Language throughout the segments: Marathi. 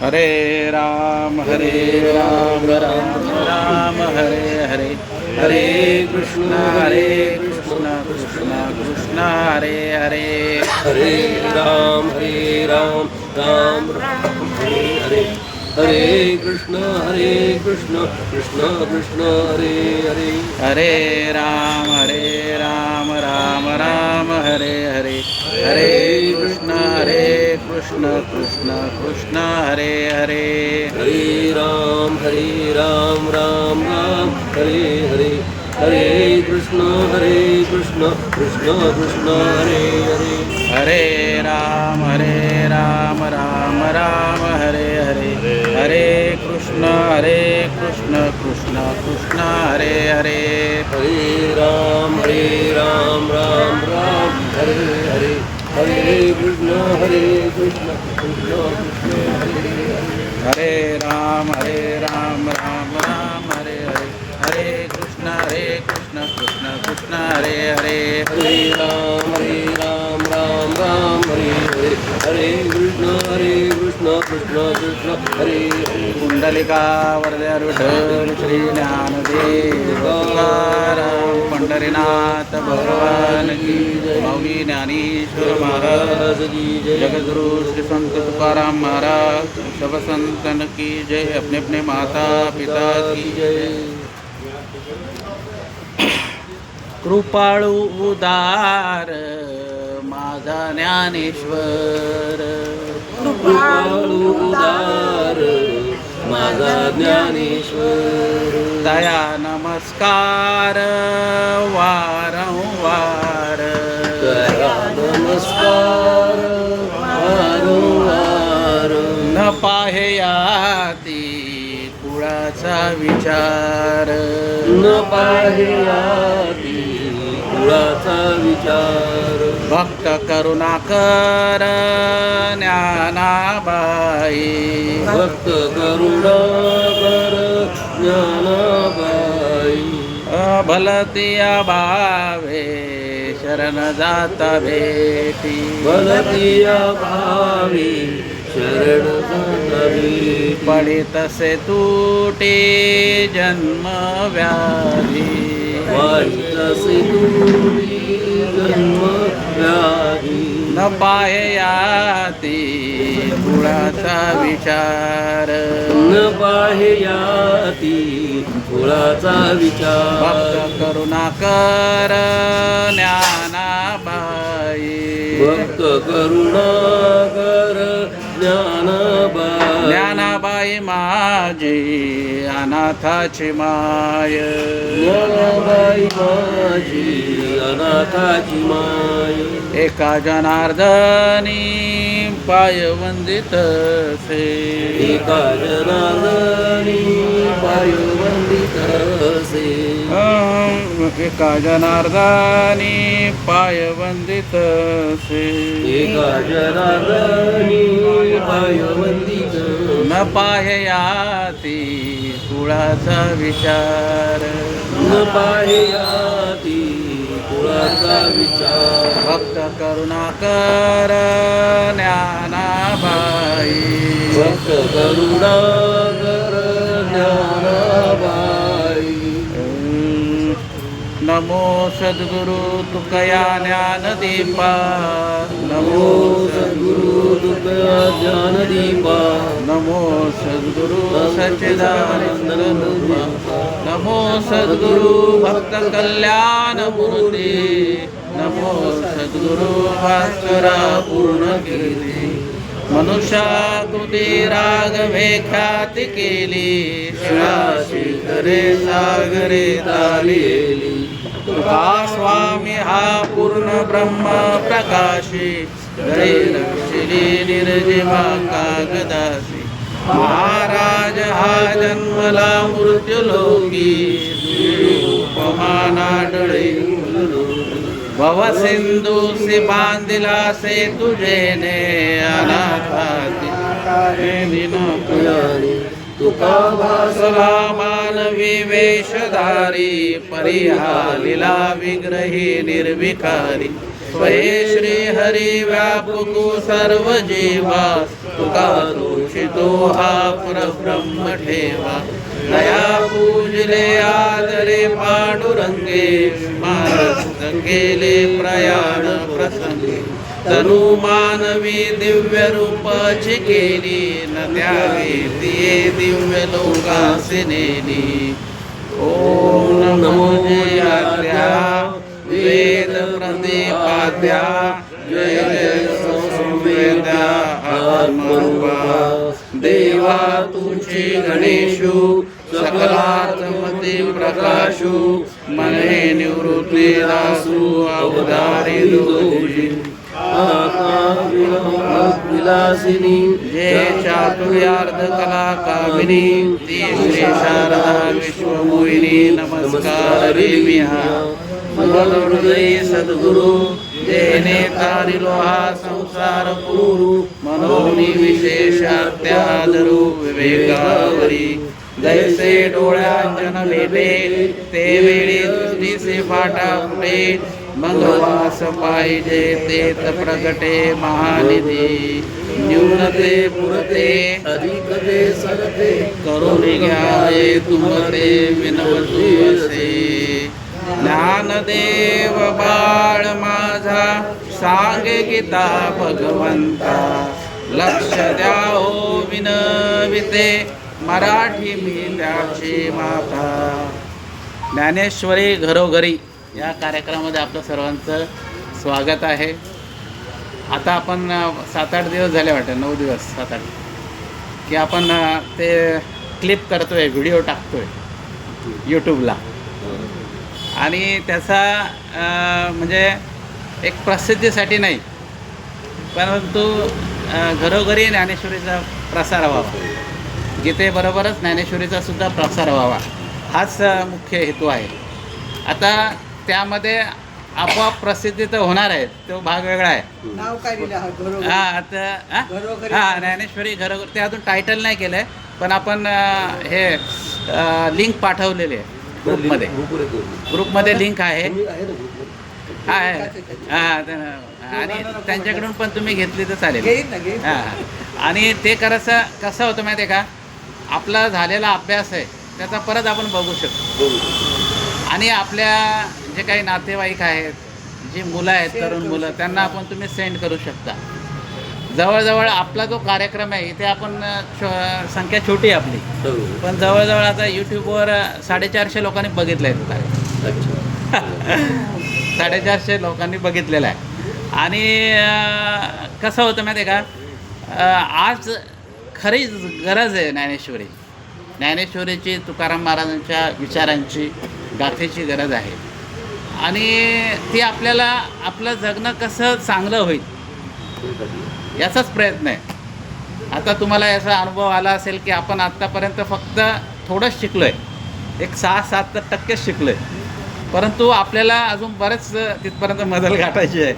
हरे राम राम राम हरे हरे, हरे कृष्ण कृष्ण कृष्ण हरे हरे, हरे राम राम राम हरे हरे, हरे कृष्ण कृष्ण कृष्ण हरे हरे, हरे राम राम राम हरे हरे, हरे कृष्ण कृष्ण कृष्ण हरे हरे, हरे राम राम राम हरे हरे, हरे कृष्ण कृष्ण कृष्ण हरे हरे, हरे राम राम राम हरे हरे, हरे कृष्ण कृष्ण कृष्ण हरे हरे, हरे राम राम राम हरे हरे, हरे कृष्ण कृष्ण कृष्ण हरे हरे, हरे राम राम हरे हरे, हरे कृष्ण कृष्ण कृष्ण हरे हरे, हरे राम राम हरे हरे, हरे कृष्ण कृष्ण कृष्ण हरे हरे, कुंडलिका वरदरुढ श्री ज्ञानदेव तुकाराम पंढरीनाथ भगवान की माऊली ज्ञानेश्वर महाराज की जय, जगद्गुरु श्री संत तुकाराम महाराज सब संतन की जय, अपने अपने माता पिता की जय. कृपाळू उदार माझा ज्ञानेश्वर, कृपाळू उदार माझा ज्ञानेश्वर, दया नमस्कार वारंवार, दया नमस्कार वारंवार, न पाहयाती कुळाचा विचार, न पाहयाती कुळाचा विचार, भक्त करुणाकर ज्ञानाबाई, भक्त करुणाकर ज्ञानाबाई, भलतिया भावे शरण जाता भेटी, भलतिया भावी शरण जावी, पडे तसे तुटे जन्म व्याधी, वाईतसे दूरी जन्म व्याधी, न पाहयाती कुळाचा विचार, न पाहयाती कुळाचा विचार, भक्त करुणाकर ज्ञानाबाई, भक्त करुणाकर ज्ञानाबाई, ज्ञानाबाई माझी अनाथाची माय, ज्ञानाबाई माझी अनाथाची माय, एका जनार्दनी पाय वंदितसे, एका जनार्दनी पाय वंदितसे, एका जनार्दनी पाय वंदितसे, एका जनार्दनी पाय वंदितसे, न पाहयाती कुळाचा विचार, न पाहयाती कुळाचा विचार, भक्त करुणाकर ज्ञानाबाई, भक्त करुणाकर ज्ञानाबाई, नमो सद्गुरु तुकया ज्ञानदीपा, नमो सद्गुरु तुकया ज्ञानदीपा, नमो सद्गुरु सच्चिदानंद रूपा, नमो सद्गुरु भक्त कल्याण मूर्ती, नमो सद्गुरु भास्करा पूर्ण कीर्ती, मनुष्याकृती रागवे ख्याती केली, शिवाशी करे सागरे तालिली, तुका स्वामी हा पूर्ण ब्रह्म प्रकाशी, गळे रक्षिली निर्जीवा कागदासी, महाराज हा जन्मला मृत्युलोकी, उपमाना डळे भवसिंधूसी बांधिला से तुझेने, अनाथाती पुयानी तुका भासला मानवी वेशधारी, परिहा लीला विग्रही निर्विकारी, स्वये श्री हरी व्यापकू सर्व जीवा तुका तुळशितो हा परब्रह्म ठेवा दया पूजले आदरे पांडुरंगे मानस केले प्रयाण प्रसंगे तनु मानवी दिव्य रूपाची केली न त्यावे तिये दिव्य लोकासी नेली ओम नमो जयाद्या वेद प्रदीपाद्या जय जय संवेद्या आत्मरूपा देवा तुझी गणेशु सकलात्मते प्रकाशु मने निवृत्ती दासु अवधारी दुजी विलासिनी जय चातुर्यार्ध कला कामिनी ती श्री शारदा विश्वमोहिनी नमस्कार देविया मन हृदय सद्गुरु जेने तारिलो हा संसार पुरु मनोनी विशेषात्यादरू विवेकावरी जैसे डोळ्यांजन भेटे ते वेळी दृष्टीसे फाटा फुटे मंगवास पाहिजे तेत प्रगटे महानिधी न्यूनते पुरते अधिकते सरते करुणी घ्यावे तुमते विनवतु असे ज्ञानदेव बाळ माझा सांगे गीता भगवंता लक्ष द्या हो विनविते मराठी मी त्याची माता ज्ञानेश्वरी घरोघरी या कार्यक्रमामध्ये आपलं सर्वांचं स्वागत आहे. आता आपण 7-8 दिवस झाले वाटतं 9 दिवस 7-8 की आपण ते क्लिप करतोय व्हिडिओ टाकतोय यूट्यूबला आणि त्याचा म्हणजे एक प्रसिद्धीसाठी नाही परंतु घरोघरी ज्ञानेश्वरीचा प्रसार व्हावा गीतेबरोबरच ज्ञानेश्वरीचा सुद्धा प्रसार व्हावा हाच मुख्य हेतू आहे. आता त्यामध्ये आपोआप प्रसिद्धी तर होणार आहे तो भाग वेगळा आहे. नाव काय दिलं आहे? हां आता घरोघरी. हां ज्ञानेश्वरी घरोघरी ते अजून टायटल नाही केलं आहे पण आपण हे लिंक पाठवलेली आहे ग्रुपमध्ये लिंक आहे आणि त्यांच्याकडून पण तुम्ही घेतली तर चालेल. घेईन ना, घेईन. हां आणि ते कसं होतं माहिती आहे का आपला झालेला अभ्यास आहे त्याचा परत आपण बघू शकतो आणि आपल्या जे काही नातेवाईक आहेत जी मुलं आहेत तरुण मुलं त्यांना आपण तुम्ही सेंड करू शकता. जवळजवळ आपला जो कार्यक्रम आहे इथे आपण संख्या छोटी आहे आपली पण जवळजवळ आता यूट्यूबवर 450 लोकांनी बघितलं आहे तो कार्यक्रम 450 लोकांनी बघितलेला आहे आणि कसं होतं माहिती आहे का आज खरीच गरज आहे ज्ञानेश्वरीची तुकाराम महाराजांच्या विचारांची गाथेची गरज आहे आणि ती आपल्याला आपलं जगणं कसं चांगलं होईल याचाच प्रयत्न आहे. आता तुम्हाला याचा अनुभव आला असेल की आपण आत्तापर्यंत फक्त थोडंच शिकलो आहे 6-7% शिकलो आहे परंतु आपल्याला अजून बरेच तिथपर्यंत मजल गाठायची आहे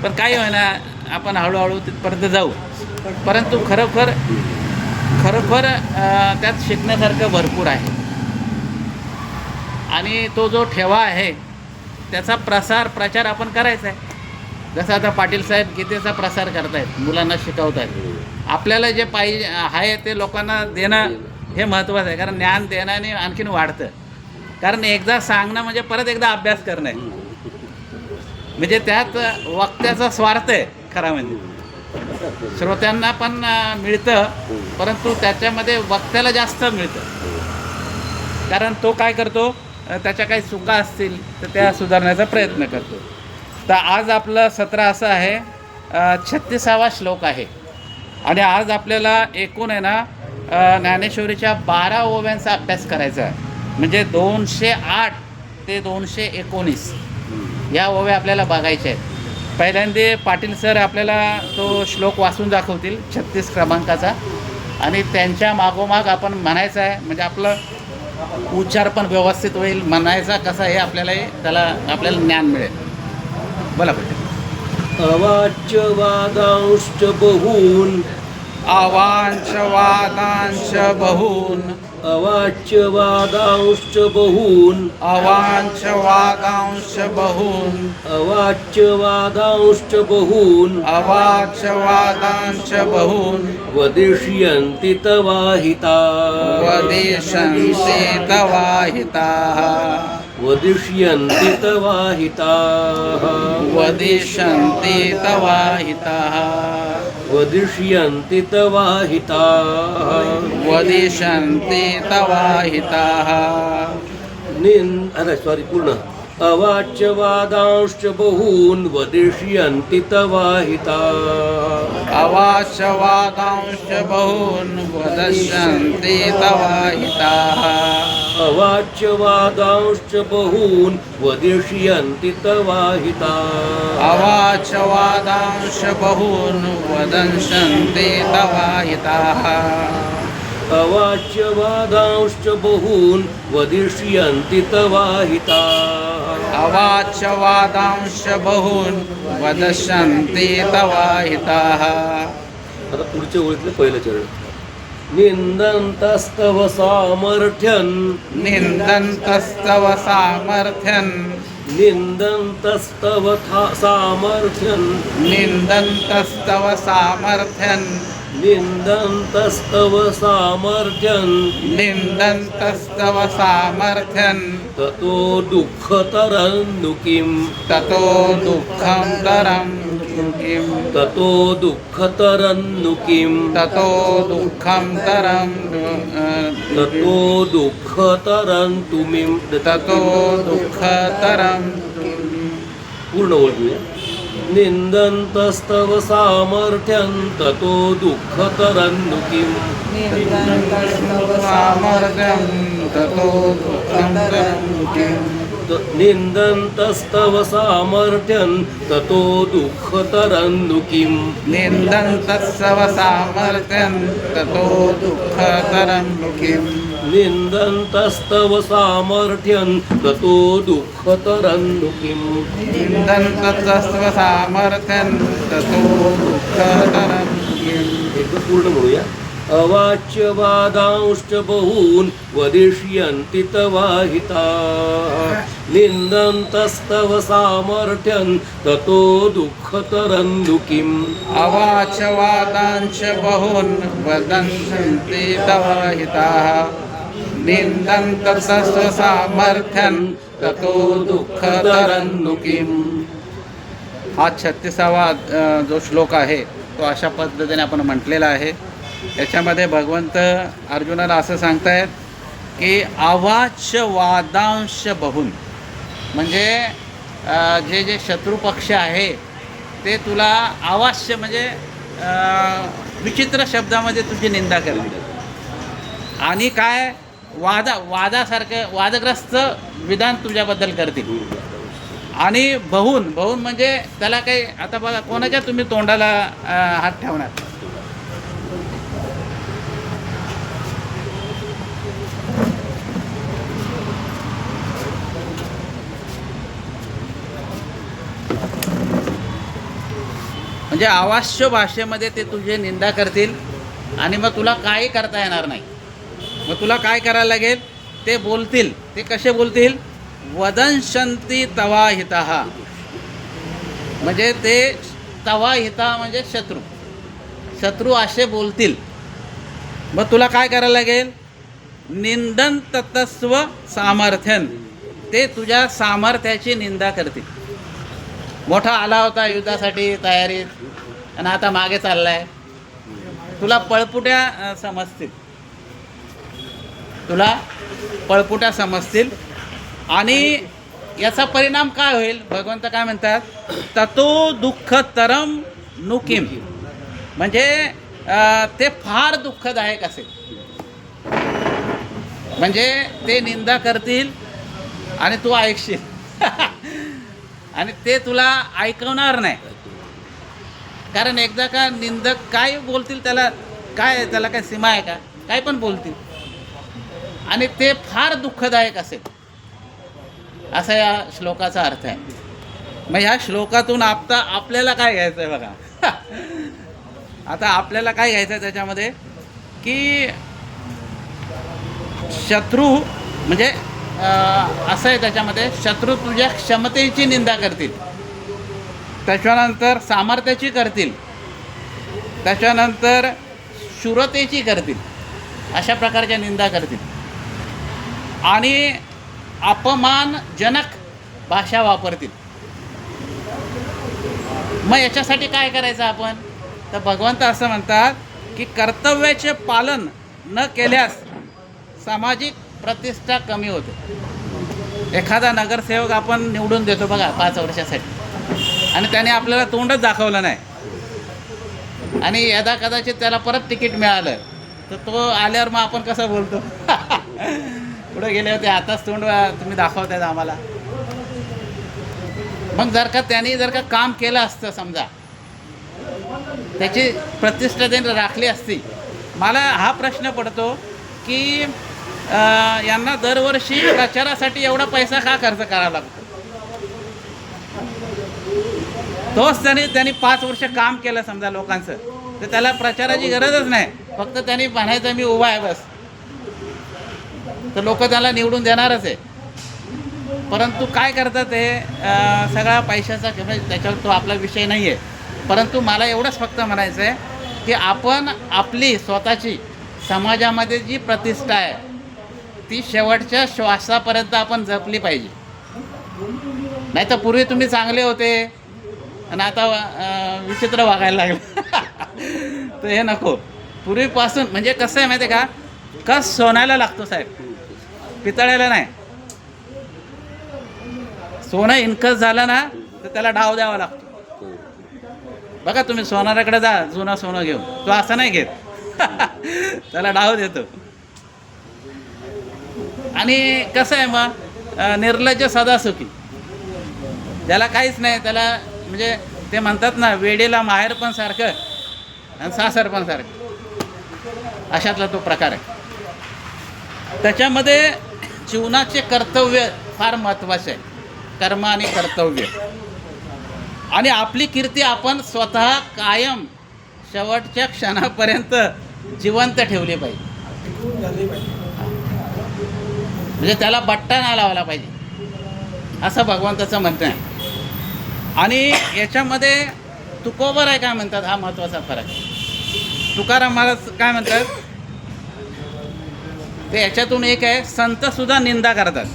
पण काही होईना आपण हळूहळू तिथपर्यंत जाऊ परंतु खरोखर त्यात शिकण्यासारखं भरपूर आहे आणि तो जो ठेवा आहे त्याचा प्रचार आपण करायचा आहे. जसं आता पाटील साहेब गीतेचा प्रसार करतायत मुलांना शिकवत आहेत आपल्याला जे पाहिजे आहे ते लोकांना देणं हे महत्त्वाचं आहे कारण ज्ञान देण्याने आणखीन वाढतं कारण एकदा सांगणं म्हणजे परत एकदा अभ्यास करणं आहे म्हणजे त्यात वक्त्याचा स्वार्थ आहे खरा म्हणजे श्रोत्यांना पण मिळतं परंतु त्याच्यामध्ये वक्त्याला जास्त मिळतं कारण तो काय करतो त्याच्या काही चुका असतील तर त्या सुधारण्याचा प्रयत्न करतो. तर आज आपलं सत्र असं आहे 36वा श्लोक आहे आणि आज आपल्याला एकूण आहे ना ज्ञानेश्वरीच्या 12 ओव्यांचा अभ्यास करायचा आहे म्हणजे 208 ते 219 या ओव्या आपल्याला बघायच्या आहेत. पहिल्यांदा पाटील सर आपल्याला तो श्लोक वाचून दाखवतील 36 क्रमांकाचा आणि त्यांच्या मागोमाग आपण म्हणायचं आहे म्हणजे आपलं उच्चार पण व्यवस्थित होईल म्हणायचा कसा हे आपल्याला ज्ञान मिळेल. बोला पाटील. अवाच्य वादांश्च बहून अवांश वादांश बहून अवाच्य वादांश्च बहून अवांश वादांश बहून अवाच्य वादांश्च बहून अवांश वादांश बहून वदिष्यन्ति तवाहिता वदिशन्ति तवाहिताः वदिष्यन्ति तवाहिताः वदिशन्ति तवाहिताः वदिष्यन्ति तवाहिताः वदिशन्ति तवाहिताः अरे सॉरी पूर्ण अवाच्य वादांश्च बहून् वदिष्यन्ति तवाहिताः अवांश वादांश बहून् वदिष्यन्ति तवाहिताः अवाच्य वादांश्च बहून् वदिष्यन्ति तवाहिताः अवाच वादांश बहून् वदन्ति तवाहिताः अवाच्य वादांश्च बहून् वदिष्यन्ति तवाहिताः अवाच वादांश बहून् वदन्ति तवाहिताः आता पुढच्या ओळीतलं पहिलं चरण निंदन्तस्तव सामर्थ्यं निन्दन्तस्तव सामर्थ्यं निंदन्तस्तव सामर्थ्यं निन्दन्तस्तव सामर्थ्यं निंदन्तस्तव सामर्थ्यं निन्दन्तस्तव सामर्थ्यं ततो दुःखतरं नु किं ततो दुःखं तरं किं ततो दुःखतरं नु किं ततो दुःखं तरं ततो दुःखतरं तुमिं ततो दुःखतरं पूर्ण ओळखूया निंदन्तस्तव सामर्थ्यं ततो दुःखतरं नु किं सामर्थ्यं ततो दुःखं तरं किं निंदन्तस्तव सामर्थ्यं ततो दुःखतरं नु किं निन्दन्तस्तव सामर्थ्यं ततो दुःखतरं किं निंदन्तस्तव सामर्थ्यं ततो दुःखतरं नु किं निन्दन्तस्तव सामर्थ्यं ततो दुःखतरं किम् एकदा पूर्ण म्हणूया अवाच्य वादांश्च बहून् वदिष्यन्ति तवाहिताः निंदन्तस्तव सामर्थ्यं ततो दुःखतरं नु किम् अवाच वादांश बहून् वदन्ति तवाहिताः निन्दन्तस्तव सामर्थ्यं ततो दुःखतरं किम् हा 36वा जो श्लोक आहे तो अशा पद्धतीने आपण म्हटलेला आहे. याच्यामध्ये भगवंत अर्जुनाला असं सांगतायत की अवाच वादांश बहून म्हणजे जे जे शत्रुपक्ष आहे ते तुला अवाच्य म्हणजे विचित्र शब्दामध्ये तुझी निंदा करतील आणि काय वादासारखं वादग्रस्त विधान तुझ्याबद्दल करतील. आणि बहुन म्हणजे त्याला काही आता बघा कोणाच्या तुम्ही तोंडाला हात ठेवणार. म्हणजे अवाच्य भाषेमध्ये ते तुझे निंदा करतील आणि मग तुला काही करता येणार नाही. मग तुला काय करायला लागेल ते बोलतील. ते कसे बोलतील वदंशंती तवाहितः म्हणजे ते तवाहिता म्हणजे शत्रू असे बोलतील. मग तुला काय करायला लागेल निंदन तत्स्व सामर्थ्यन ते तुझ्या सामर्थ्याची निंदा करतील. मोठा आला होता युद्धासाठी तयारीत आणि आता मागे चाललाय. तुला पळपुट्या समजतील आणि याचा परिणाम काय होईल भगवंत काय म्हणतात ततो दुःखतरम नु किम म्हणजे ते फार दुःखदायक असेल. म्हणजे ते निंदा करतील आणि तू ऐकशील आणि ते तुला ऐकवणार नाही. कारण एकदा का निंदक काय बोलतील त्याला काय सीमा आहे का काय पण बोलतील आणि ते फार दुःखदायक असेल असा या श्लोकाचा अर्थ आहे. मग ह्या श्लोकातून आपल्याला काय घ्यायचं आहे बघा आता आपल्याला काय घ्यायचं आहे त्याच्यामध्ये की शत्रू म्हणजे असं आहे त्याच्यामध्ये, शत्रू तुझ्या क्षमतेची निंदा करतील, त्याच्यानंतर सामर्थ्याची करतील, त्याच्यानंतर शूरतेची करतील, अशा प्रकारच्या निंदा करतील आणि अपमानजनक भाषा वापरतील. मग याच्यासाठी काय करायचं आपण? तर भगवंत असं म्हणतात की कर्तव्याचे पालन न केल्यास सामाजिक प्रतिष्ठा कमी होते. एखादा नगरसेवक आपण निवडून देतो बघा 5 वर्षासाठी आणि त्याने आपल्याला तोंडच दाखवलं नाही आणि यदा कदाचित त्याला परत तिकीट मिळालं तर तो आल्यावर मग आपण कसं बोलतो? पुढे गेले होते आताच तोंड तुम्ही दाखवतायत आम्हाला. मग जर का काम केलं असतं, समजा त्याची प्रतिष्ठा त्यांनी राखली असती. मला हा प्रश्न पडतो की यांना दरवर्षी प्रचारासाठी एवढा पैसा का खर्च करावा लागतो? तोच त्यांनी 5 वर्ष काम केलं समजा लोकांचं, तर त्याला प्रचाराची गरजच नाही. फक्त त्यांनी म्हणायचं मी उभा आहे बस, तर लोक त्याला निवडून देणारच आहे. परंतु काय करतात ते सगळा पैशाचा, त्याच्यावर तो आपला विषय नाही आहे. परंतु मला एवढंच फक्त म्हणायचं आहे की आपण आपली स्वतःची समाजामध्ये जी प्रतिष्ठा आहे ती शेवटच्या श्वासापर्यंत आपण जपली पाहिजे. नाही तर पूर्वी तुम्ही चांगले होते आणि आता विचित्र वागायला लागले तर हे नको. पूर्वीपासून म्हणजे कसं आहे माहिती आहे का, कस सोन्याला लागतो साहेब, पितळेला नाही. सोनं इनकस झालं ना तर त्याला डाव द्यावा लागतो. बघा तुम्ही सोनाराकडे जा जुनं सोनं घेऊन, तो असं नाही घेत त्याला डाव देतो. आणि कसं आहे मग निर्लज्ज सदासुखी, ज्याला काहीच नाही त्याला म्हणजे ते म्हणतात ना, वेडीला माहेर पण सारखं आणि सासर पण सारखं, अशातला तो प्रकार आहे. त्याच्यामध्ये जीवनाचे कर्तव्य फार महत्त्वाचे आहे, कर्म आणि कर्तव्य. आणि आपली कीर्ती आपण स्वतः कायम शेवटच्या क्षणापर्यंत जिवंत ठेवली पाहिजे. म्हणजे त्याला बट्टा नाही लावला पाहिजे, असं भगवंताचं म्हणणं आहे. आणि याच्यामध्ये तुकोबर आहे काय म्हणतात, हा महत्त्वाचा फरक. तुकाराम महाराज काय म्हणतात ते याच्यातून एक आहे, संतसुद्धा निंदा करतात.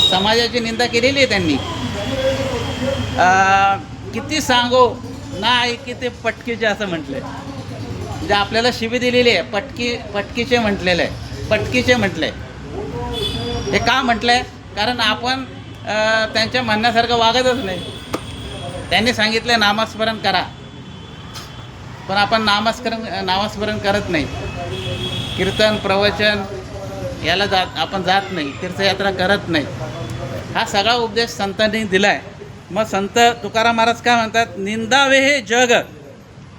समाजाची निंदा केलेली आहे त्यांनी. किती सांगो ना ऐकी ते पटकीचे असं म्हटलंय. म्हणजे आपल्याला शिवी दिलेली आहे, पटकीचे म्हटलेलं आहे, पटकीचे म्हटलंय. हे का म्हटलंय? कारण आपण त्यांच्या म्हणण्यासारखं वागतच नाही. त्यांनी सांगितलं नामस्मरण करा, पण आपण नामस्मरण करत नाही. कीर्तन प्रवचन याला आपण जात नाही, तीर्थयात्रा करत नाही. हा सगळा उपदेश संतांनी दिला आहे. मग संत तुकाराम महाराज काय म्हणतात, निंदावे हे जग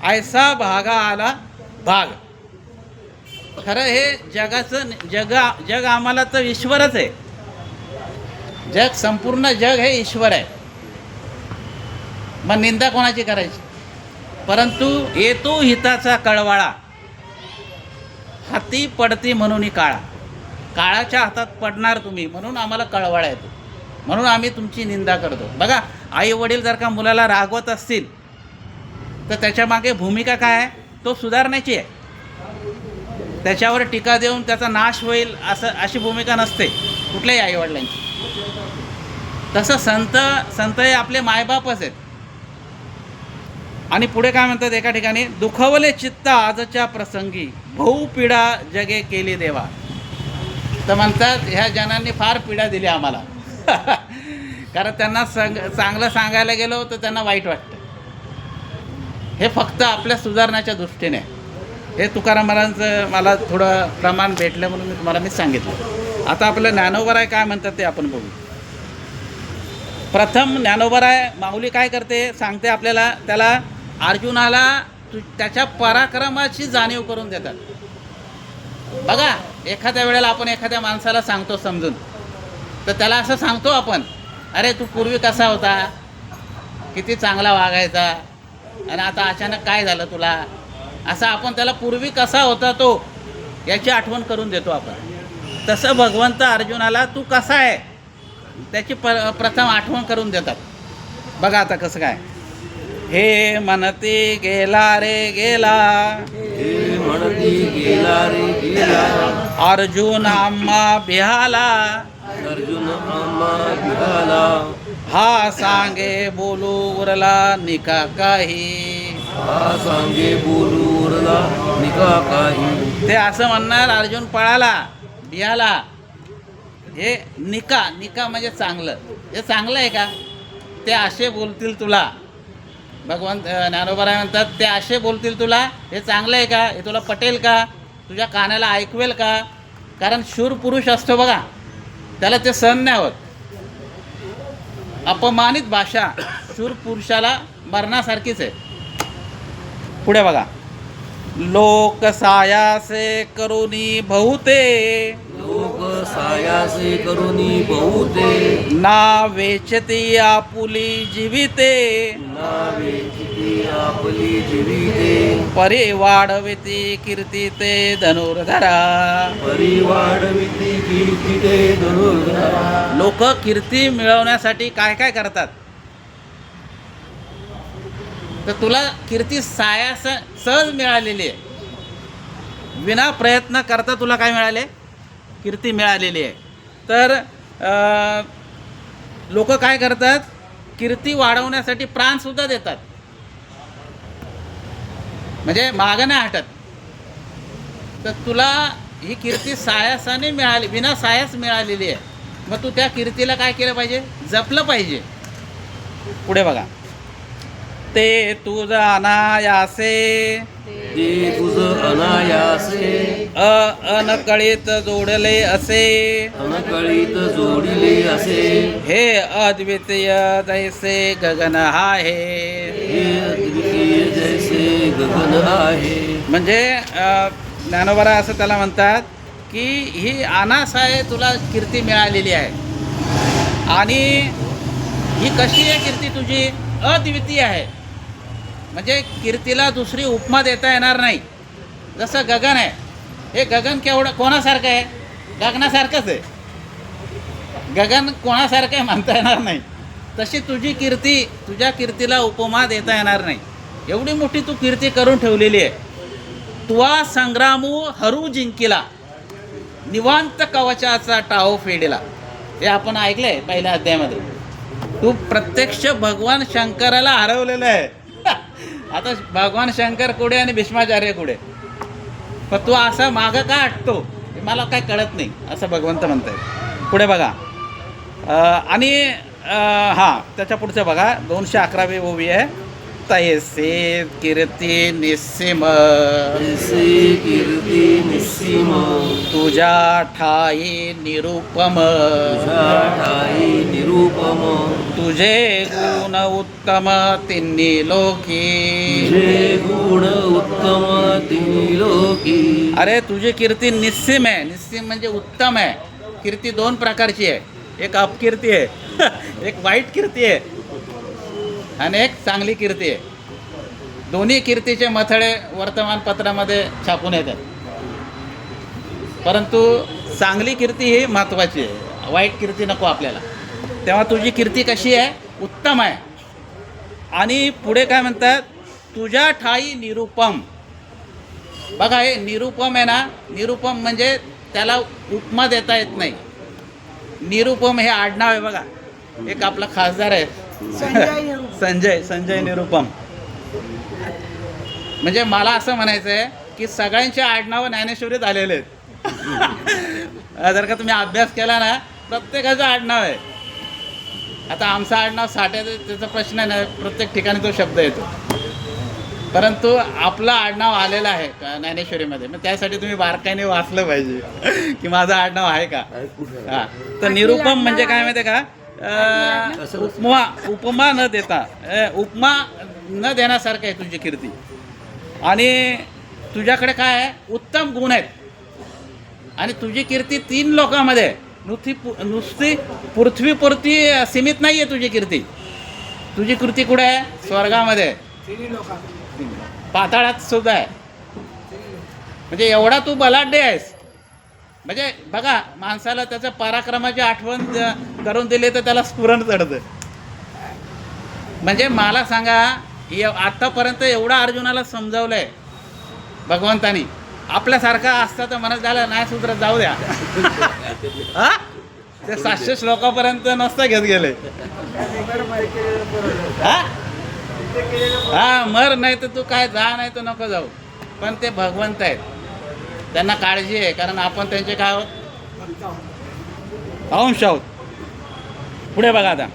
ऐसा भागा आला भाग. खरं हे जगाचं जग आम्हाला तर ईश्वरच आहे. जग संपूर्ण जग हे ईश्वर आहे. मग निंदा कोणाची करायची? परंतु येतो हिताचा कळवाळा, हाती पडती म्हणून काळा. काळाच्या हातात पडणार तुम्ही म्हणून आम्हाला कळवाळा येतो, म्हणून आम्ही तुमची निंदा करतो. बघा, आई वडील जर का मुलाला रागवत असतील तर त्याच्यामागे भूमिका काय आहे? तो सुधारण्याची आहे. त्याच्यावर टीका देऊन त्याचा नाश होईल अशी भूमिका नसते कुठल्याही आईवडिलांची. तसं संत हे आपले मायबापच आहेत. आणि पुढे काय म्हणतात एका ठिकाणी, दुखवले चित्त आजच्या प्रसंगी भाऊ पीडा जगे केली देवा. तर म्हणतात ह्या जनांनी फार पीडा दिली आम्हाला कारण त्यांना चांगलं सांगायला गेलो तर त्यांना वाईट वाटतं. हे फक्त आपल्या सुधारण्याच्या दृष्टीने. हे तुकाराम महाराजांचं मला थोडं प्रमाण भेटलं म्हणून मी तुम्हाला सांगितलं. आता आपलं ज्ञानोबराय काय म्हणतात ते आपण बघू. प्रथम ज्ञानोबराय माऊली काय करते सांगते आपल्याला, त्याला अर्जुनाला त्याच्या पराक्रमाची जाणीव करून देतात. बघा, एखाद्या वेळेला आपण एखाद्या माणसाला सांगतो समजून, तर त्याला असं सांगतो आपण, अरे तू पूर्वी कसा होता, किती चांगला वागायचा, आणि आता अचानक काय झालं तुला, असं आपण त्याला पूर्वी कसा होता तो याची आठवण करून देतो आपण. तसं भगवंत अर्जुनाला तू कसा आहे त्याची प्रथम आठवण करून देतात. बघा आता कसं काय. हे म्हणती गेला रे गेला, हे म्हणती गेला रे गेला, अर्जुन आम्हा बिहाला, अर्जुन आम्हा बिहाला, हा सांगे बोलू उरला निका काही, हा सांगे बोलू उरला निका काही. ते असं म्हणणार अर्जुन पळाला बिहाला. हे निका, निका म्हणजे चांगलं. हे चांगलं आहे का, ते असे बोलतील तुला. भगवंत ज्ञानोबराय म्हणतात ते असे बोलतील तुला, हे चांगलं आहे का, हे तुला पटेल का, तुझ्या कानाला ऐकवेल का. कारण शूर पुरुष असतो बघा, त्याला ते सहन नाही होत. अपमानित भाषा शूर पुरुषाला मरणासारखीच आहे. पुढे बघा. लोक सायासे करुनी बहुते, लोक सायासे करुनी बहुते, ना वेचती आपुली जीविते, नावे किती आपली जीविते, परी वाढविती कीर्ती ते धनुर्धरा. परिवाडविती कीर्तिते धनुर्धरा. लोक कीर्ती मिळवण्यासाठी काय काय करतात. तर तुला कीर्ती सायास सहज मिळालेली आहे. विना प्रयत्न करता तुला काय मिळाले, कीर्ती मिळालेली आहे. तर लोक काय करतात, कीर्ती वाढवण्यासाठी प्राणसुद्धा देतात. म्हणजे मागं नाही हटत. तर तुला ही कीर्ती सायासाने मिळाली, विना सायास मिळालेली आहे. मग तू त्या कीर्तीला काय केलं पाहिजे, जपलं पाहिजे. पुढे बघा. ते तुझ अनायासे, ते तुझ अनायासे, अनकळीत जोडले असे, अनकळीत जोडिले असे, हे अद्वितीय जैसे गगन आहे. हे अद्वितीय जैसे गगन आहे. म्हणजे ज्ञानोबरा असं त्याला म्हणतात की ही अनास आहे, तुला कीर्ती मिळालेली आहे. आणि ही कशी आहे कीर्ती तुझी, अद्वितीय आहे. म्हणजे कीर्तीला दुसरी उपमा देता येणार नाही. जसं गगन आहे, हे गगन केवढं कोणासारखं आहे, गगनासारखंच आहे. गगन कोणासारखं आहे म्हणता येणार नाही. तशी तुझी कीर्ती, तुझ्या कीर्तीला उपमा देता येणार नाही. एवढी मोठी तू कीर्ती करून ठेवलेली आहे. तुवा संग्रामू हरू जिंकिला, निवांत कवचाचा टाओ फेडला. हे आपण ऐकलंय पहिल्या अध्यायामध्ये. तू प्रत्यक्ष भगवान शंकराला हरवलेलं आहे. आता भगवान शंकर कुठे आणि भीष्माचार्य कुठे, पण तू असा मागं का हटतो हे मला काय कळत नाही, असं भगवंत म्हणत आहे. पुढे बघा. आणि हां त्याच्या पुढचं बघा. 211वी ओवी आहे. तैसे कीर्ती निस्सीम, तैसे कीर्ती निस्सीम, तुझ्या ठाई निरुपम, तुझ्या ठाई निरुपम, तुझे गुण उत्तम तिन्ही लोकी, तुझे गुण उत्तम तिन्ही लोकी. अरे तुझी कीर्ती निस्सीम आहे. निस्सीम म्हणजे उत्तम आहे. कीर्ती 2 प्रकारची आहे. एक अपकीर्ती आहे, एक वाईट कीर्ती आहे, आणि एक चांगली कीर्ती आहे. दोन्ही कीर्तीचे मथळे वर्तमानपत्रामध्ये छापून येतात. परंतु चांगली कीर्ती ही महत्त्वाची आहे, वाईट कीर्ती नको आपल्याला. तेव्हा तुझी कीर्ती कशी आहे, उत्तम आहे. आणि पुढे काय म्हणतात, तुझ्या ठाई निरुपम. बघा हे निरुपम आहे ना, निरुपम म्हणजे त्याला उपमा देता येत नाही. निरुपम हे आडनाव आहे बघा. एक आपला खासदार आहे संजय निरुपम. म्हणजे मला असं म्हणायचं आहे की सगळ्यांचे आडनावं ज्ञानेश्वरीत आलेले आहेत. जर का तुम्ही अभ्यास केला ना, प्रत्येकाचं आडनाव आहे. आता आमचं आडनाव साठे, त्याचा प्रश्न नाही, प्रत्येक ठिकाणी तो शब्द येतो. परंतु आपलं आडनाव आलेलं आहे ज्ञानेश्वरीमध्ये. मग त्यासाठी तुम्ही बारकाईने वाचलं पाहिजे की माझं आडनाव आहे का. हां, तर निरुपम म्हणजे काय माहिती आहे का, उपमा न देता, उपमा न देण्यासारखं आहे तुझी कीर्ती. आणि तुझ्याकडे काय आहे, उत्तम गुण आहेत. आणि तुझी कीर्ती 3 लोकांमध्ये, नुसती पृथ्वीपुरती सीमित नाही आहे तुझी कीर्ती. तुझी कीर्ती कुठे आहे, स्वर्गामध्ये. पाताळात सुद्धा आहे. म्हणजे एवढा तू बलाढ्य आहेस. म्हणजे बघा, माणसाला त्याच्या पराक्रमाची आठवण करून दिली तर त्याला स्फुरण चढतं. म्हणजे मला सांगा, आतापर्यंत एवढा अर्जुनाला समजावलंय भगवंतानी. आपल्यासारखा असता तर म्हणत झालं नाही सुधरत, जाऊ द्या. हा, ते 700 श्लोकापर्यंत नसतं घेत गेले. हा, मर नाही तर तू काय, जा नाही तर नको जाऊ. पण ते भगवंत आहेत, त्यांना काळजी आहे, कारण आपण त्यांचे काय आहोत, अंश आहोत. पुढे बघा आता,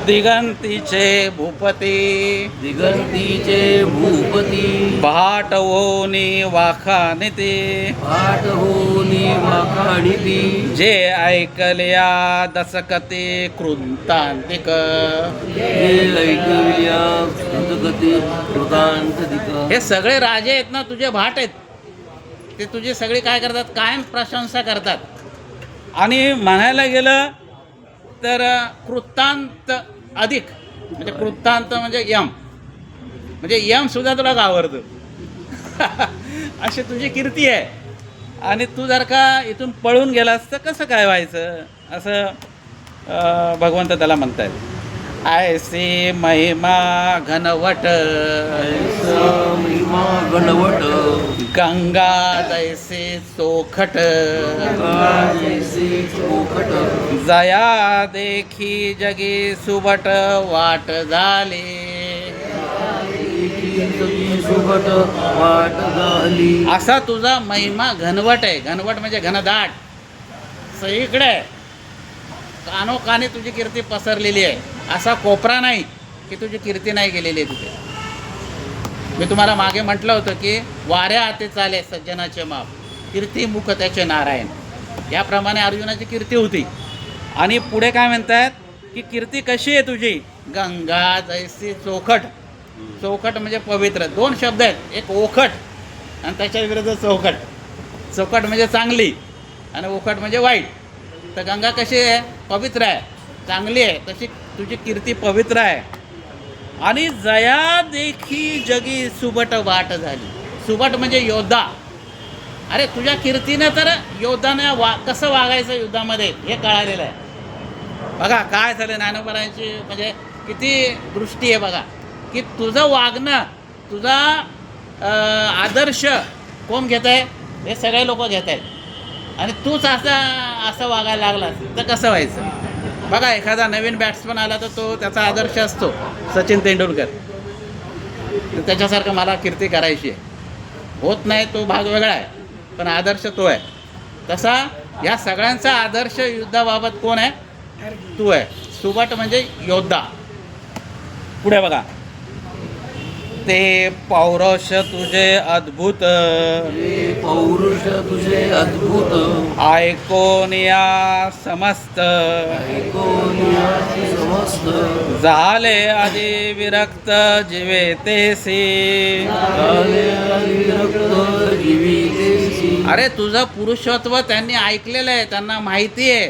दिगंतीचे भूपती, दिगंतीचे भूपती, भाटवोनी वाखानिती, पाठहोनी वाखाणिती, जे ऐकल्या दसकते कृतांतिक. हे ऐकविल्या कृतगती कृतांतदिक. हे सगळे राजे आहेत ना, तुझे भाट आहेत, ते तुझी सगळी काय करतात, कायम प्रशंसा करतात. आणि म्हणायला गेलं तर कृतांत अधिक, म्हणजे कृतांत म्हणजे यम, म्हणजे यम सुद्धा तुला आवडतं. अशी तुझी कीर्ती आहे. आणि तू जर का इथून पळून गेलास तर कसं काय व्हायचं, असं भगवंत त्याला म्हणतायत. ऐसी महिमा घनवट, ऐसा महिमा गणवट, गंगा जैसे चोखट, जैसे चोखट, जया देखी जगी सुबट वाट झाली. सुबट वाट झाली. असा तुझा महिमा घनवट आहे. घनवट म्हणजे घनदाट, सगळीकडे आहे. कानोकानी तुझी कीर्ती पसरलेली आहे. असा कोपरा नाही की तुझी कीर्ती नाही गेलेली आहे तिथे. मी तुम्हाला मागे म्हटलं होतं की वाऱ्या हाती चाले सज्जनाचे माप, कीर्ती मुख त्याचे नारायण. याप्रमाणे अर्जुनाची कीर्ती होती. आणि पुढे काय म्हणतात की कीर्ती कशी आहे तुझी, गंगा जैसी चोखट. चौखट म्हणजे पवित्र. दोन शब्द आहेत, एक ओखट आणि त्याच्या विरुद्ध चौखट. चौखट म्हणजे चांगली आणि ओखट म्हणजे वाईट. तर गंगा कशी आहे, पवित्र आहे, चांगली आहे, तशी तुझी कीर्ती पवित्र आहे. आणि जया देखी जगी सुबट वाट झाली. सुबट म्हणजे योद्धा. अरे तुझ्या कीर्तीनं तर योद्धाने कसं वागायचं युद्धामध्ये हे कळालेलं आहे. बघा काय झालं, ज्ञानोबारांची म्हणजे किती दृष्टी आहे बघा, की तुझं वागणं, तुझा आदर्श कोण घेत आहे, हे सगळे लोक घेत आहेत. आणि तूच असं वागायला लागलास तर कसं व्हायचं. बघा एखादा नवीन बॅट्समन आला तर तो त्याचा आदर्श असतो सचिन तेंडुलकर. त्याच्यासारखं मला कीर्ती करायची आहे, होत नाही, तो भाग वेगळा आहे, पण आदर्श तो आहे. तसा या सगळ्यांचा आदर्श युद्धाबाबत कोण आहे, तू आहे. सुबट म्हणजे योद्धा. पुढे बघा, ते पौरुष तुझे अद्भुत, ते पौरुष तुझे अद्भुत, ऐकोनिया समस्त, ऐकोनिया समस्त, झाले आधी विरक्त जीवे तेसी. झाले विरक्त जीवितेसी. अरे तुझं पुरुषत्व त्यांनी ऐकलेलं आहे, त्यांना माहिती आहे.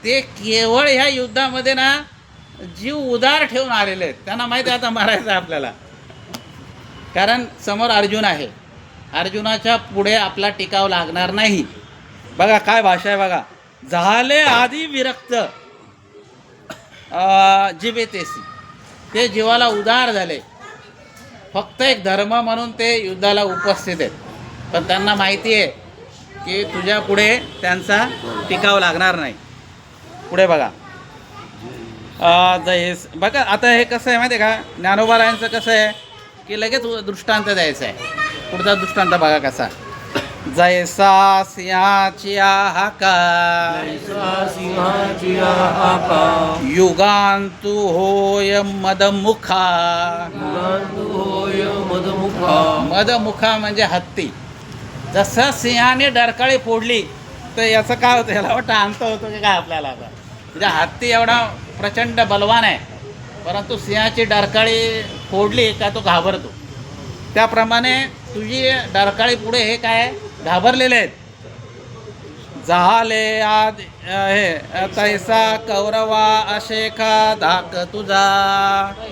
ते केवळ ह्या युद्धामध्ये ना जीव उदार ठेवून आलेले आहेत. त्यांना माहिती आहे आता मारायचं आहे आपल्याला, कारण समोर अर्जुन आहे. अर्जुनाच्या पुढे आपला टिकाव लागणार नाही. बघा काय भाषा आहे बघा, झाले आधी विरक्त जीवेतेसी. ते जीवाला उदार झाले. फक्त एक धर्म म्हणून ते युद्धाला उपस्थित आहेत, पण त्यांना माहिती आहे की तुझ्या पुढे त्यांचा टिकाव लागणार नाही. पुढे बघा, बघा आता हे कसं आहे माहिती आहे का, ज्ञानोबारायांचं कसं आहे की लगेच दृष्टांत द्यायचा आहे. पुढचा दृष्टांत बघा कसा, जैसा सिंहाची हाका, जैसा सिंहाची हाका, युगांतु होय मदमुखा. युगांतु होय मदमुखा. मदमुखा म्हणजे हत्ती. जसं सिंहाने डरकाळी फोडली तर याचं काय होतं, याला वाटतं अंत होतो की काय आपल्याला. आता म्हणजे हत्ती एवढा प्रचंड बलवान आहे, परंतु सिंहाची डरकाळी फोडली का तो घाबरतो. त्याप्रमाणे तुझी डरकाळी पुढे हे काय घाबरलेले आहेत. झाले आद हे तैसा कौरवा अशेखा धाक तुझा.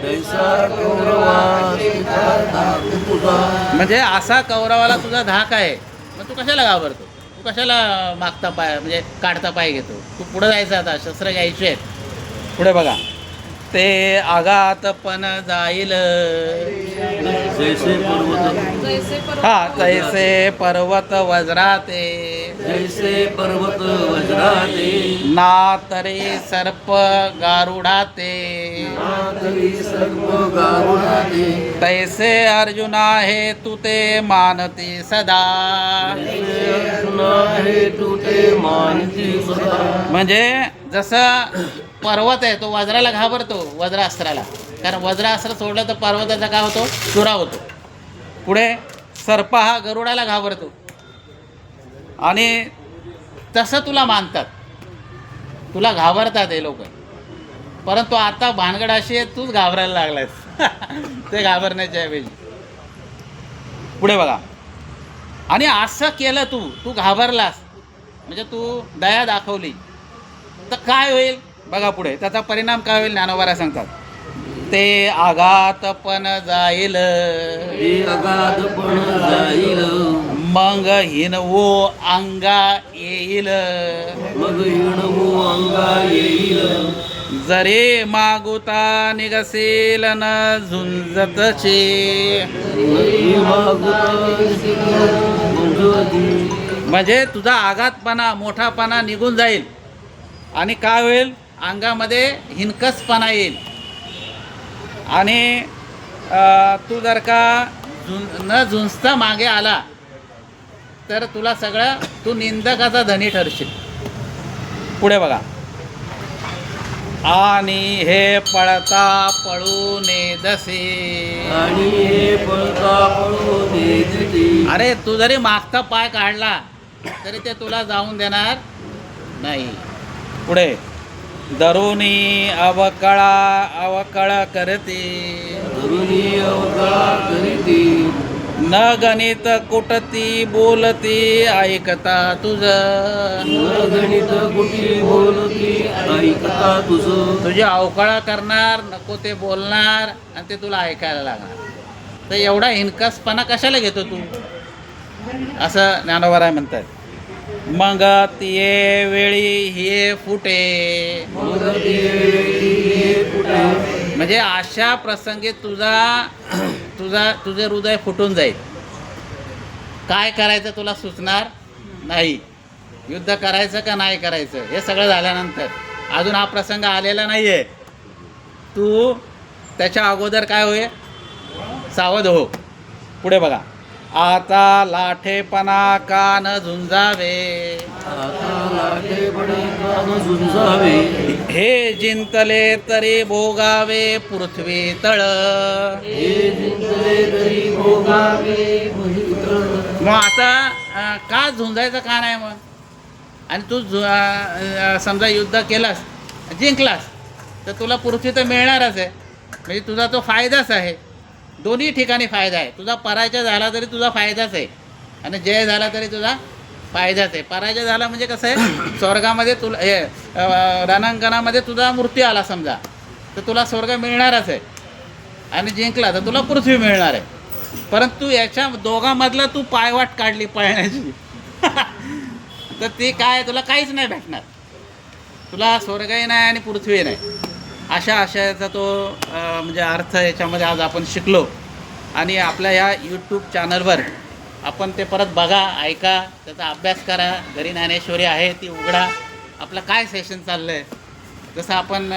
तैसा कौरवा तुझा. म्हणजे असा कौरवाला तुझा धाक आहे, मग तू कशाला घाबरतो? तू कशाला मागता पाय म्हणजे काढता पाय घेतो? तू पुढे जायचं, आता शस्त्र घ्यायची आहेत. पुढे बघा. ते आघात पण जाईल जैसे पर्वत. हा तैसे पर्वत वज्राते. जैसे पर्वत वज्राते. ना तरी सर्प गारुडाते. तरी सर्व गारुडाते. तैसे अर्जुना हे तू ते मानती सदा. अर्जुना हे तू ते मानती सदा. म्हणजे जसं पर्वत आहे तो वज्राला घाबरतो, वज्रास्त्राला, कारण वज्रास्त्र सोडलं तर पर्वताचा काय होतो? चुरा होतो. पुढे सर्प हा गरुडाला घाबरतो, आणि तसं तुला मानतात, तुला घाबरतात हे लोक. परंतु आता भानगड अशी आहे, तूच घाबरायला लागलायस ते घाबरण्याच्या ऐवजी. पुढे बघा. आणि असं केलं तू घाबरलास म्हणजे तू दया दाखवली तर काय होईल बघा. पुढे त्याचा परिणाम काय होईल ज्ञानोबारा सांगतात. ते आघात पण जाईल. ते आघात पण जाईल. मग हिनवो अंगा येईल. मग हिणवू अंगा येईल. जरी मागुता निगसेल न झुंजतचे. म्हणजे तुझा आघातपणा मोठापणा निघून जाईल, आणि काय होईल? अंगामध्ये हिनकसपणा येईल. आणि तू जर का न झुंजता मागे आला तर तुला सगळं तू निंदकाचा धनी ठरशील. पुढे बघा. आणि हे पळता पळून दसे. आणि हे पळता पळून येते. अरे तू जरी मागचा पाय काढला तरी ते तुला जाऊन देणार नाही. पुढे दरुनी अवकळ करते. धरुणी अवकळा करीती. न गणित कुटती बोलती ऐकता तुझ. न गणित कुठी बोलती ऐकता तुझ. तुझी अवकळा करणार, नको ते बोलणार, आणि ते तुला ऐकायला लागणार. तर एवढा हिनकसपणा कशाला घेतो तू, असं ज्ञानोबाराय म्हणतात. मग ते वेळी हे फुटे. म्हणजे अशा प्रसंगी तुझे हृदय फुटून जाईल. काय करायचं तुला सुचणार नाही. युद्ध करायचं का नाही करायचं हे सगळं झाल्यानंतर, अजून हा प्रसंग आलेला नाही आहे. तू त्याच्या अगोदर काय होय, सावध हो. पुढे बघा. आता लाठेपणा कान झुंजावे. आता लाटेपणे कान झुंजावे. हे जिंकले तरी भोगावे पृथ्वी तळ. हे जिंकले तरी भोगावे पृथ्वी तळ. मग आता का झुंजायचं का नाही मग? आणि तू समजा युद्ध केलास, जिंकलास, तर तुला पृथ्वी तर मिळणारच आहे. म्हणजे तुझा तो फायदाच आहे. दोन्ही ठिकाणी फायदा आहे. तुझा पराजय झाला तरी तुझा फायदाच आहे, आणि जय झाला तरी तुझा फायदाच आहे. पराजय झाला म्हणजे कसं आहे, स्वर्गामध्ये तुला रणांगणामध्ये तुझा मृत्यू आला समजा, तर तुला स्वर्ग मिळणारच आहे, आणि जिंकला तर तुला पृथ्वी मिळणार आहे. परंतु याच्या दोघांमधला तू पायवाट काढली पळण्याची तर ती काय, तुला काहीच नाही भेटणार. तुला स्वर्गही नाही आणि पृथ्वी नाही. अशा आशयाचा तो म्हणजे अर्थ याच्यामध्ये आज आपण शिकलो. आणि आपल्या या यूट्यूब चॅनलवर आपण ते परत बघा, ऐका, त्याचा अभ्यास करा. घरी ज्ञानेश्वरी आहे ती उघडा. आपलं काय सेशन चाललं आहे, जसं आपण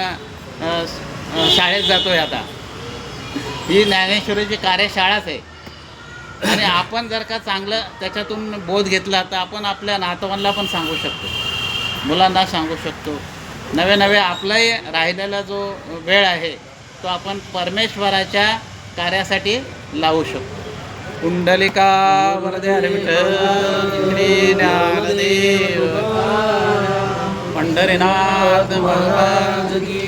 शाळेत जातो आहे आता, ही ज्ञानेश्वरीची कार्यशाळाच आहे. आणि आपण जर का चांगलं त्याच्यातून बोध घेतला तर आपण आपल्या नातवांना पण सांगू शकतो, मुलांना सांगू शकतो. नवे आपलाही राहिलेला जो वेळ आहे तो आपण परमेश्वराच्या कार्यासाठी लावू शकतो. कुंडलिका वरदे हरी विठ्ठल श्री ज्ञानदेव पंढरीनाथ महाराज की,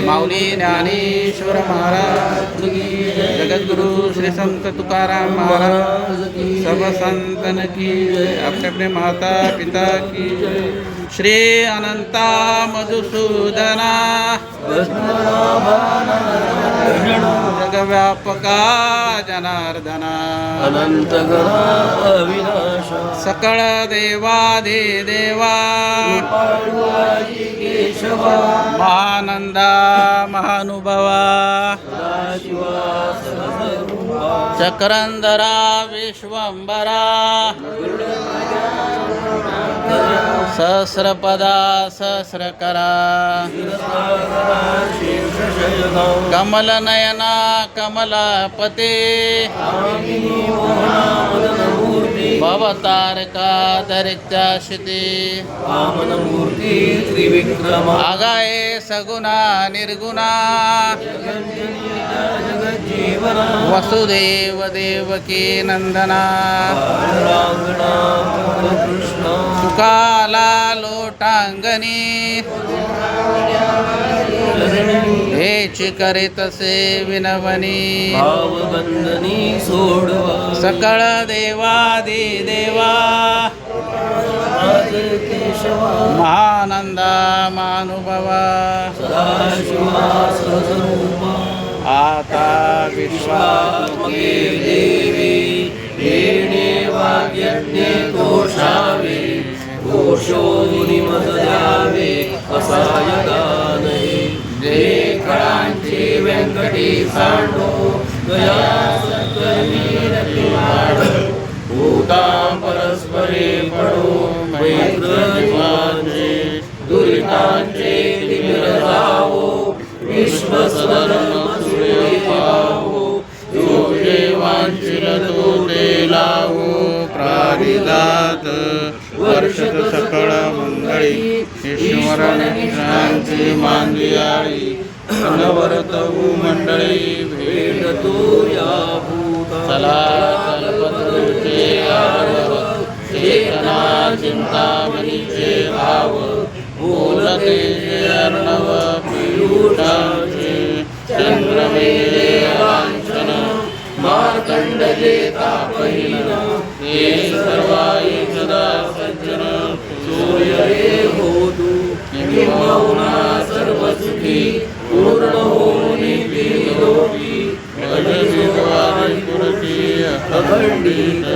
माऊली ज्ञानेश्वर महाराज की, जगद्गुरु श्री संत तुकाराम महाराज की, सब संतन की जय। अपने अपने माता पिता की जय। श्री अनंता मधुसूदना जगव्यापका जनार्दना अनंत गणा अविनाश सकळ देवाधिदेवा केशवा महानंदा महानुभवा शिवा सहस्ररूपा चक्रंधरा विश्वंभरा सहस्रपदा सहस्रकरा शेषशयना कमलनयना कमलापते भवतारका दरिद्राशिते वामनमूर्ती त्रिविक्रमा आगाये सगुणा निर्गुणा जगज्जीवना वसुदेव देवकी नंदना रांगणा कृष्ण सुकाला लोटांगणी हेची करीतसे विनवनी भावबंधनी सोडवा सकळ देवादिदेवा केशवा महानंदा महानुभवा सदाशिवा सहस्ररूपा आता विश्वात्मके देवी येणे वाग्यज्ञे घोषावे घोषोनिमत द्यावे असायगाने जे कळांचे व्यंकटी सांडो गया सत्कर्मी भूतां परस्परे पडो मैत्रजीवांचे दुरितांचे तिमिरजावो विश्वसधर्म सूर्य पावो जो देवांची तो ते लावो प्रारिदात वर्षत सकळ मंगळी ईश्वर निशांची मांदियाळी नवरतऊ मंडळी भेटतो या भूता चला कल्पतरूचे आरव चेतना चिंतामणीचे भाव बोलते अर्णव पीयूषांचे चंद्रमेले लांछन मार्कंडजे तापहीन हे सर्वाई सदा सज्जन सूर्य रे होतु किंबहुना सर्व सुखी पूर्ण होनी लोकी भजविद्वारी पुरती अखंडित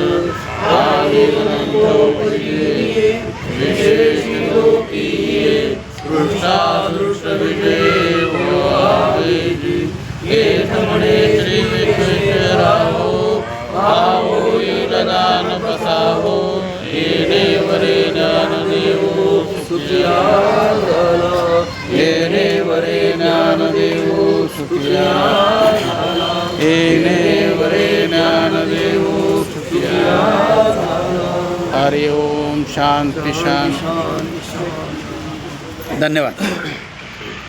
विशेष लोकी दृष्टादृष्ट विजय हो आवेजी हे म्हणे श्री विश्वेश्वराहो भावो दान बसावो येणे वरे ज्ञान देवो सुखिया येणे वरे ज्ञान देवो सुखिया येणे वरे ज्ञान देवो सुखिया हरि ओम शांति शांति धन्यवाद।